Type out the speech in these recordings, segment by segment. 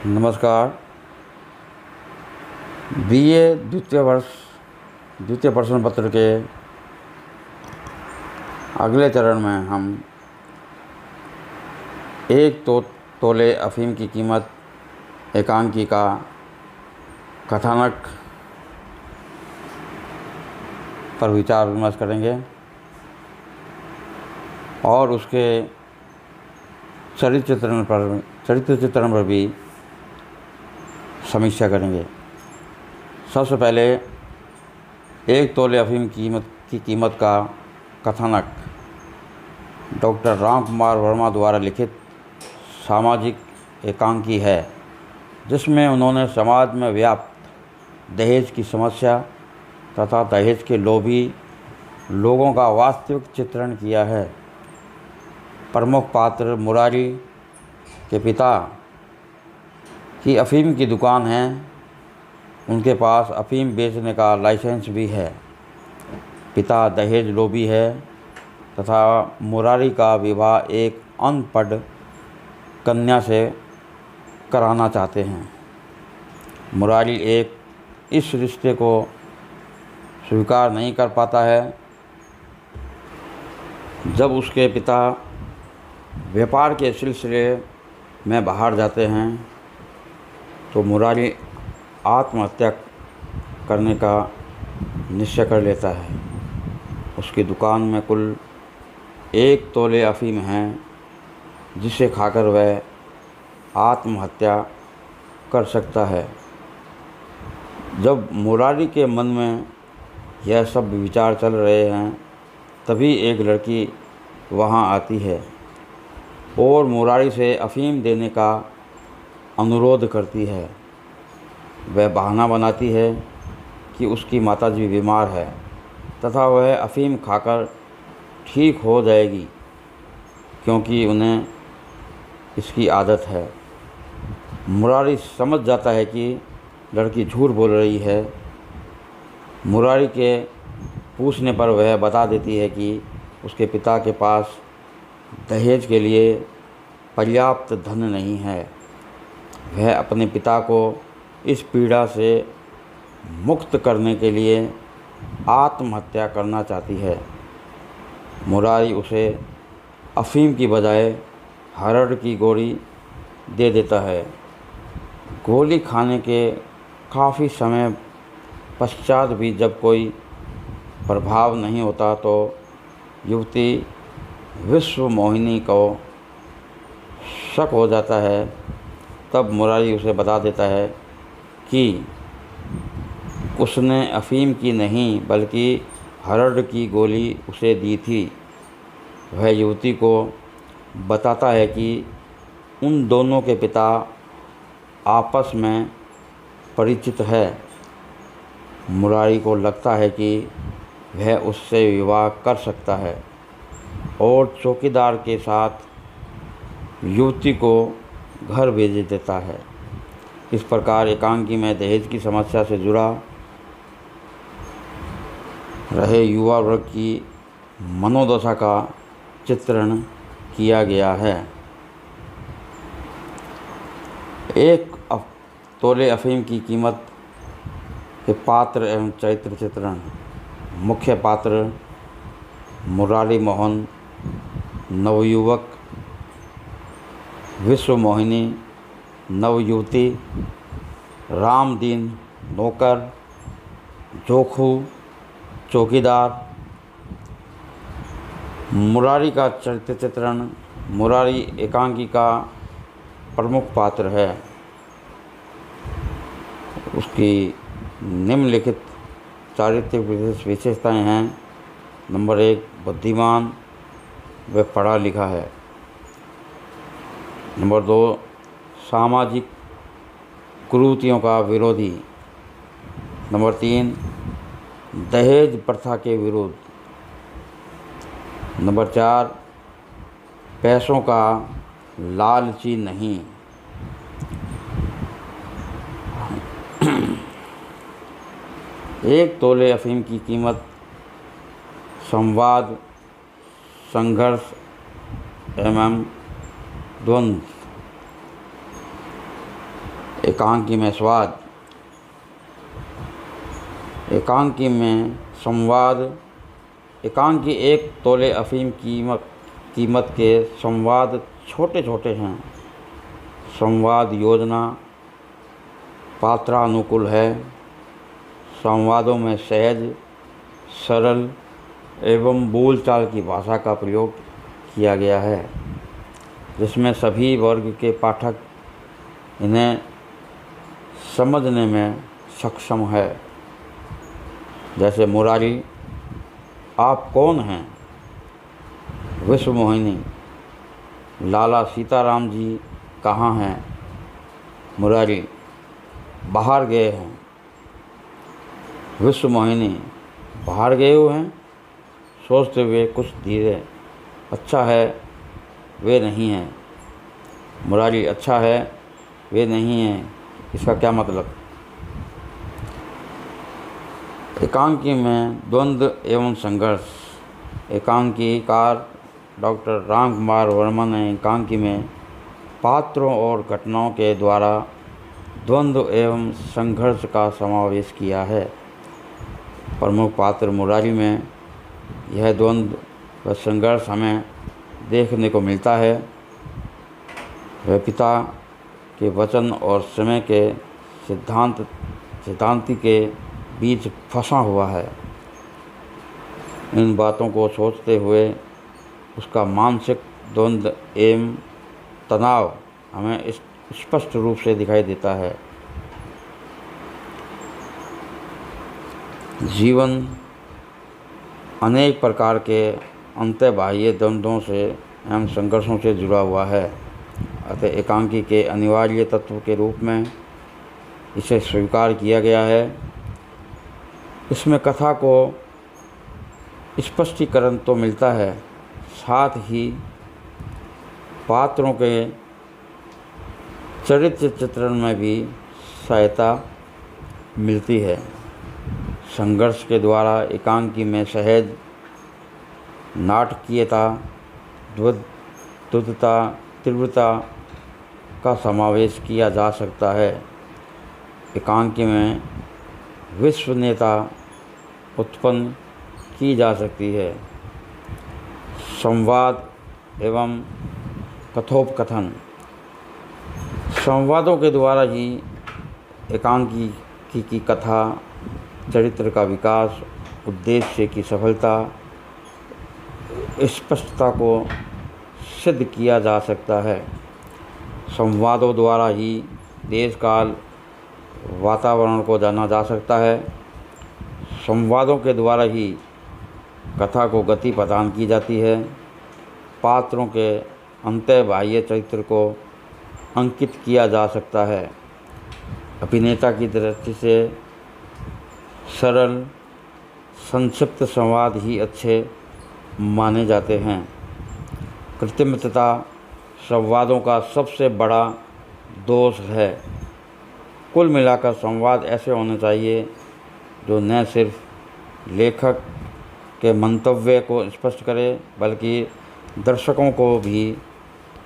नमस्कार। बीए द्वितीय प्रश्न पत्र के अगले चरण में हम एक तोले अफीम की कीमत एकांकी का कथानक पर विचार विमर्श करेंगे और उसके चरित्र चित्रण पर भी समीक्षा करेंगे। सबसे पहले एक तोले अफीम की कीमत का कथानक डॉक्टर राम कुमार वर्मा द्वारा लिखित सामाजिक एकांकी है, जिसमें उन्होंने समाज में व्याप्त दहेज की समस्या तथा दहेज के लोभी लोगों का वास्तविक चित्रण किया है। प्रमुख पात्र मुरारी के पिता की अफीम की दुकान है। उनके पास अफीम बेचने का लाइसेंस भी है। पिता दहेज लोभी है तथा मुरारी का विवाह एक अनपढ़ कन्या से कराना चाहते हैं। मुरारी इस रिश्ते को स्वीकार नहीं कर पाता है। जब उसके पिता व्यापार के सिलसिले में बाहर जाते हैं तो मुरारी आत्महत्या करने का निश्चय कर लेता है। उसकी दुकान में कुल 1 तोले अफीम है, जिसे खाकर वह आत्महत्या कर सकता है। जब मुरारी के मन में यह सब विचार चल रहे हैं, तभी एक लड़की वहां आती है और मुरारी से अफीम देने का अनुरोध करती है। वह बहाना बनाती है कि उसकी माताजी बीमार है तथा वह अफीम खाकर ठीक हो जाएगी, क्योंकि उन्हें इसकी आदत है। मुरारी समझ जाता है कि लड़की झूठ बोल रही है। मुरारी के पूछने पर वह बता देती है कि उसके पिता के पास दहेज के लिए पर्याप्त धन नहीं है। वह अपने पिता को इस पीड़ा से मुक्त करने के लिए आत्महत्या करना चाहती है। मुरारी उसे अफीम की बजाय हरड़ की गोली दे देता है। गोली खाने के काफ़ी समय पश्चात भी जब कोई प्रभाव नहीं होता तो युवती विश्व मोहिनी को शक हो जाता है। तब मुरारी उसे बता देता है कि उसने अफीम की नहीं बल्कि हरड़ की गोली उसे दी थी। वह युवती को बताता है कि उन दोनों के पिता आपस में परिचित है। मुरारी को लगता है कि वह उससे विवाह कर सकता है और चौकीदार के साथ युवती को घर भेज देता है। इस प्रकार एकांकी में दहेज की समस्या से जुड़ा रहे युवा वर्ग की मनोदशा का चित्रण किया गया है। एक तोले अफीम की कीमत के पात्र एवं चरित्र चित्रण। मुख्य पात्र मुरारी मोहन, नवयुवक, विश्व मोहिनी नवयुवती, रामदीन नौकर, जोखू चौकीदार। मुरारी का चरित्र चित्रण। मुरारी एकांकी का प्रमुख पात्र है। उसकी निम्नलिखित चारित्रिक विशेषताएं हैं। नंबर 1, बुद्धिमान, वह पढ़ा लिखा है। नंबर 2, सामाजिक कुरीतियों का विरोधी। नंबर 3, दहेज प्रथा के विरुद्ध। नंबर 4, पैसों का लालची नहीं। एक तोले अफीम की कीमत संवाद, संघर्ष एवं द्वंद्व। एकांकी में स्वाद, एकांकी में संवाद। एकांकी 1 तोले अफीम कीमत के संवाद छोटे छोटे हैं। संवाद योजना पात्रानुकूल है। संवादों में सहज, सरल एवं बोलचाल की भाषा का प्रयोग किया गया है, जिसमें सभी वर्ग के पाठक इन्हें समझने में सक्षम है। जैसे मुरारी, आप कौन हैं? विश्व मोहिनी, लाला सीताराम जी कहाँ हैं? मुरारी, बाहर गए हैं। विश्व मोहिनी, बाहर गए हुए हैं? सोचते हुए कुछ धीरे, अच्छा है वे नहीं हैं। मुरारी, अच्छा है वे नहीं हैं, इसका क्या मतलब? एकांकी में द्वंद्व एवं संघर्ष। एकांकीकार डॉक्टर रामकुमार वर्मा ने एकांकी में पात्रों और घटनाओं के द्वारा द्वंद्व एवं संघर्ष का समावेश किया है। प्रमुख पात्र मुरारी में यह द्वंद्व व संघर्ष हमें देखने को मिलता है। वह पिता के वचन और समय के सिद्धांति के बीच फंसा हुआ है। इन बातों को सोचते हुए उसका मानसिक द्वंद्व एवं तनाव हमें स्पष्ट रूप से दिखाई देता है। जीवन अनेक प्रकार के अंतःबाह्य द्वंद्वों से एवं संघर्षों से जुड़ा हुआ है। अतः एकांकी के अनिवार्य तत्व के रूप में इसे स्वीकार किया गया है। इसमें कथा को स्पष्टीकरण तो मिलता है, साथ ही पात्रों के चरित्र चित्रण में भी सहायता मिलती है। संघर्ष के द्वारा एकांकी में सहज, नाटकीयता, द्वैतता, तीव्रता का समावेश किया जा सकता है। एकांकी में विश्वसनीयता उत्पन्न की जा सकती है। संवाद एवं कथोपकथन। संवादों के द्वारा ही एकांकी की कथा, चरित्र का विकास, उद्देश्य की सफलता, स्पष्टता को सिद्ध किया जा सकता है। संवादों द्वारा ही देश काल, वातावरण को जाना जा सकता है। संवादों के द्वारा ही कथा को गति प्रदान की जाती है। पात्रों के अंतःबाह्य चरित्र को अंकित किया जा सकता है। अभिनेता की दृष्टि से सरल, संक्षिप्त संवाद ही अच्छे माने जाते हैं। कृत्रिमता संवादों का सबसे बड़ा दोष है। कुल मिलाकर संवाद ऐसे होने चाहिए जो न सिर्फ लेखक के मंतव्य को स्पष्ट करे, बल्कि दर्शकों को भी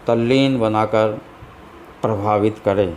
तल्लीन बनाकर प्रभावित करे।